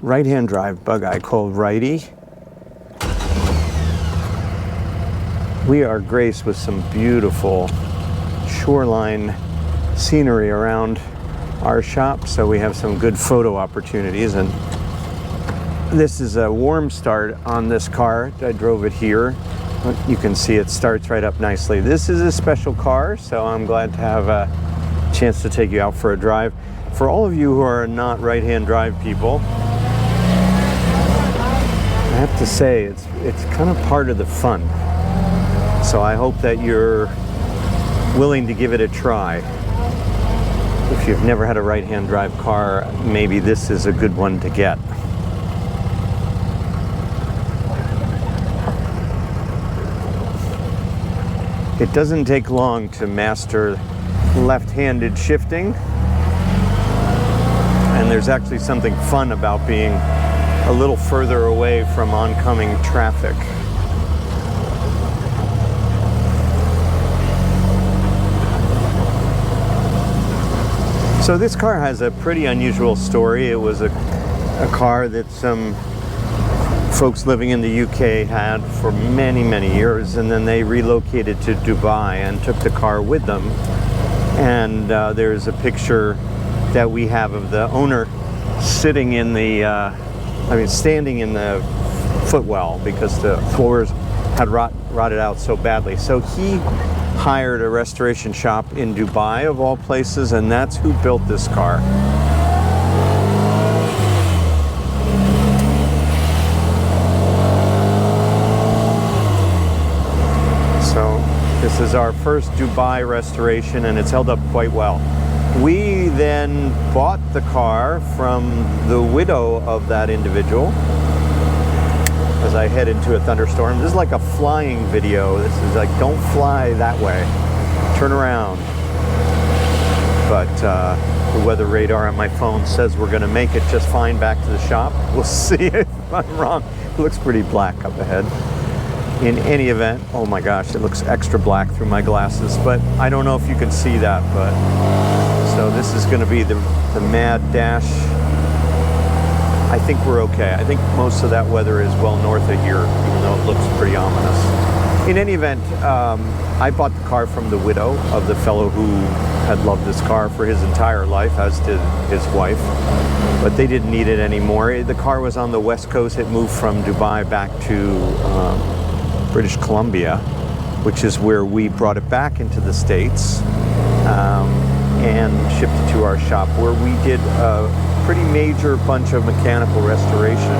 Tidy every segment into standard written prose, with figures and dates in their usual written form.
right-hand drive Bugeye called Righty. We are graced with some beautiful shoreline scenery around our shop, so we have some good photo opportunities. And this is a warm start on this car. I drove it here. You can see it starts right up nicely. This is a special car, so I'm glad to have a chance to take you out for a drive. For all of you who are not right-hand drive people, I have to say it's kind of part of the fun. So I hope that you're willing to give it a try. If you've never had a right-hand drive car, maybe this is a good one to get. It doesn't take long to master left-handed shifting, and there's actually something fun about being a little further away from oncoming traffic. So this car has a pretty unusual story. It was a car that some folks living in the UK had for many, many years, and then they relocated to Dubai and took the car with them. And there's a picture that we have of the owner sitting in the, standing in the footwell because the floors had rotted out so badly. So he hired a restoration shop in Dubai, of all places, and that's who built this car. This is our first Dubai restoration, and it's held up quite well. We then bought the car from the widow of that individual as I head into a thunderstorm. This is like a flying video. This is like, don't fly that way, turn around. But the weather radar on my phone says we're going to make it just fine back to the shop. We'll see if I'm wrong. It looks pretty black up ahead. In any event, oh my gosh, it looks extra black through my glasses, but I don't know if you can see that. But so this is going to be the mad dash. I think we're okay. I think most of that weather is well north of here, even though it looks pretty ominous. In any event, I bought the car from the widow of the fellow who had loved this car for his entire life, as did his wife, but they didn't need it anymore. The car was on the West Coast. It moved from Dubai back to British Columbia, which is where we brought it back into the States and shipped it to our shop, where we did a pretty major bunch of mechanical restoration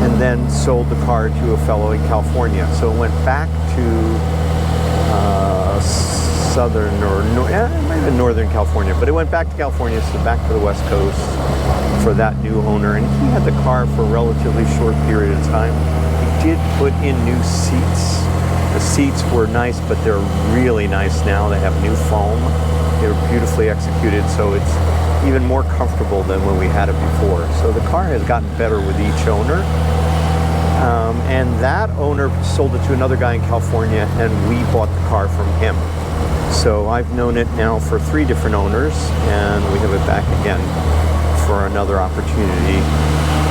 and then sold the car to a fellow in California. So it went back to southern or maybe northern California, but it went back to California, so back to the West Coast for that new owner. And he had the car for a relatively short period of time. He did put in new seats. The seats were nice, but they're really nice now. They have new foam. They're beautifully executed, so it's even more comfortable than when we had it before. So the car has gotten better with each owner. And that owner sold it to another guy in California, and we bought the car from him. So I've known it now for 3 different owners, and we have it back again for another opportunity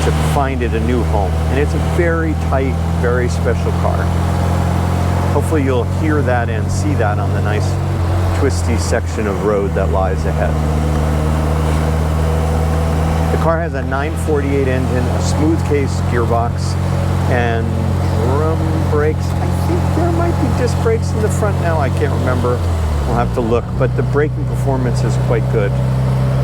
to find it a new home. And it's a very tight, very special car. Hopefully you'll hear that and see that on the nice twisty section of road that lies ahead. The car has a 948 engine, a smooth case gearbox, and drum brakes. I think there might be disc brakes in the front now. I can't remember. We'll have to look. But the braking performance is quite good.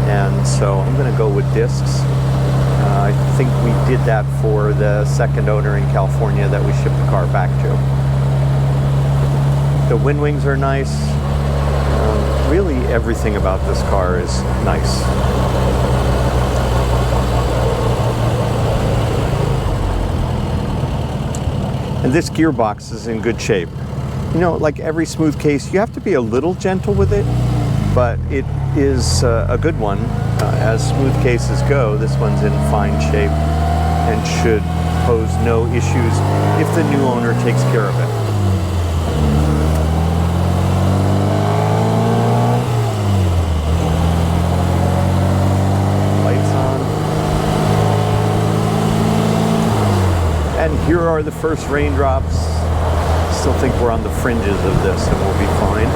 And so I'm going to go with discs. I think we did that for the second owner in California that we shipped the car back to. The wind wings are nice. Really everything about this car is nice. And this gearbox is in good shape. You know, like every smooth case, you have to be a little gentle with it, but it is a good one. As smooth cases go, this one's in fine shape and should pose no issues if the new owner takes care of it. Lights here are the first raindrops. Still think we're on the fringes of this and we'll be fine.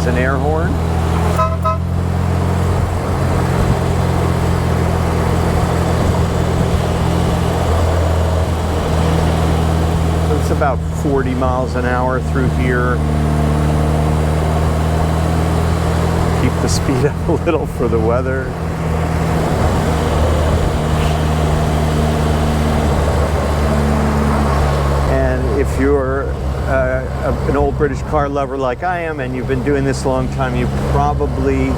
An air horn. So it's about 40 miles an hour through here. Keep the speed up a little for the weather. And if you're an old British car lover like I am, and you've been doing this a long time, you probably,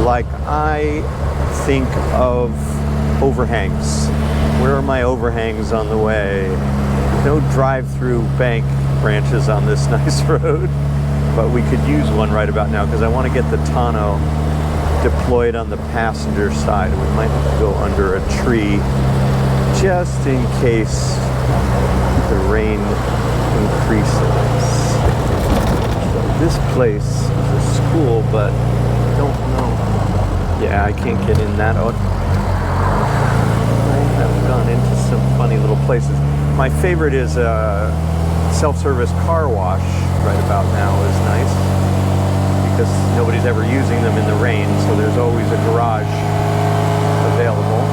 like I, think of overhangs. Where are my overhangs on the way? No drive-through bank branches on this nice road, but we could use one right about now because I want to get the tonneau deployed on the passenger side. We might have to go under a tree just in case the rain increases. So this place is a school, but I don't know. Yeah, I can't get in that. I have gone into some funny little places. My favorite is a self-service car wash right about now is nice because nobody's ever using them in the rain, so there's always a garage available.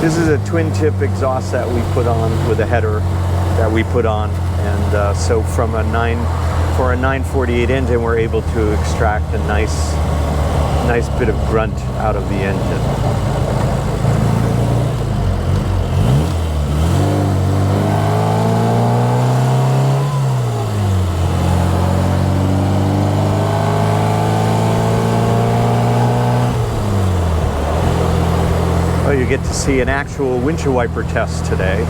This is a twin tip exhaust that we put on with a header that we put on, and so from a 948 engine we're able to extract a nice bit of grunt out of the engine. Oh, you get to see an actual windshield wiper test today.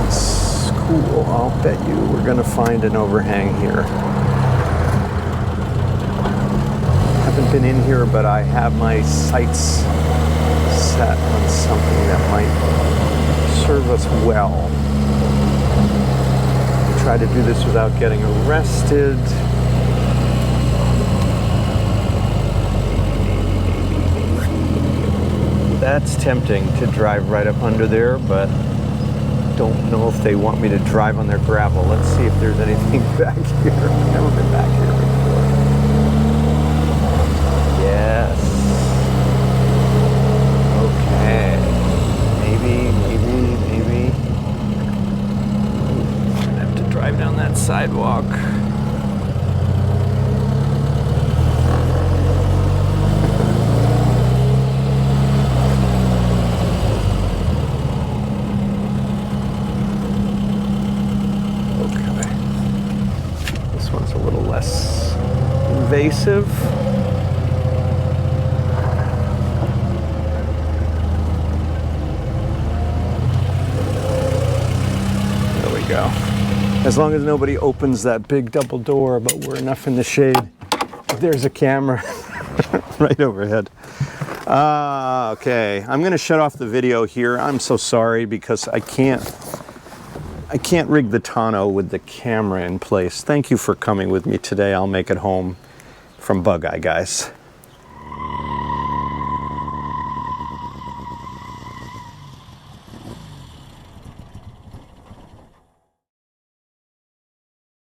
It's cool. I'll bet you we're going to find an overhang here. Haven't been in here, but I have my sights set on something that might serve us well. We'll try to do this without getting arrested. That's tempting to drive right up under there, but don't know if they want me to drive on their gravel. Let's see if there's anything back here. I've never been back here before. Yes. Okay. Maybe. I'm gonna have to drive down that sidewalk. Okay. This one's a little less invasive. Go. As long as nobody opens that big double door, but we're enough in the shade. There's a camera right overhead. Okay, I'm going to shut off the video here. I'm so sorry because I can't rig the tonneau with the camera in place. Thank you for coming with me today. I'll make it home from Bugeye, guys.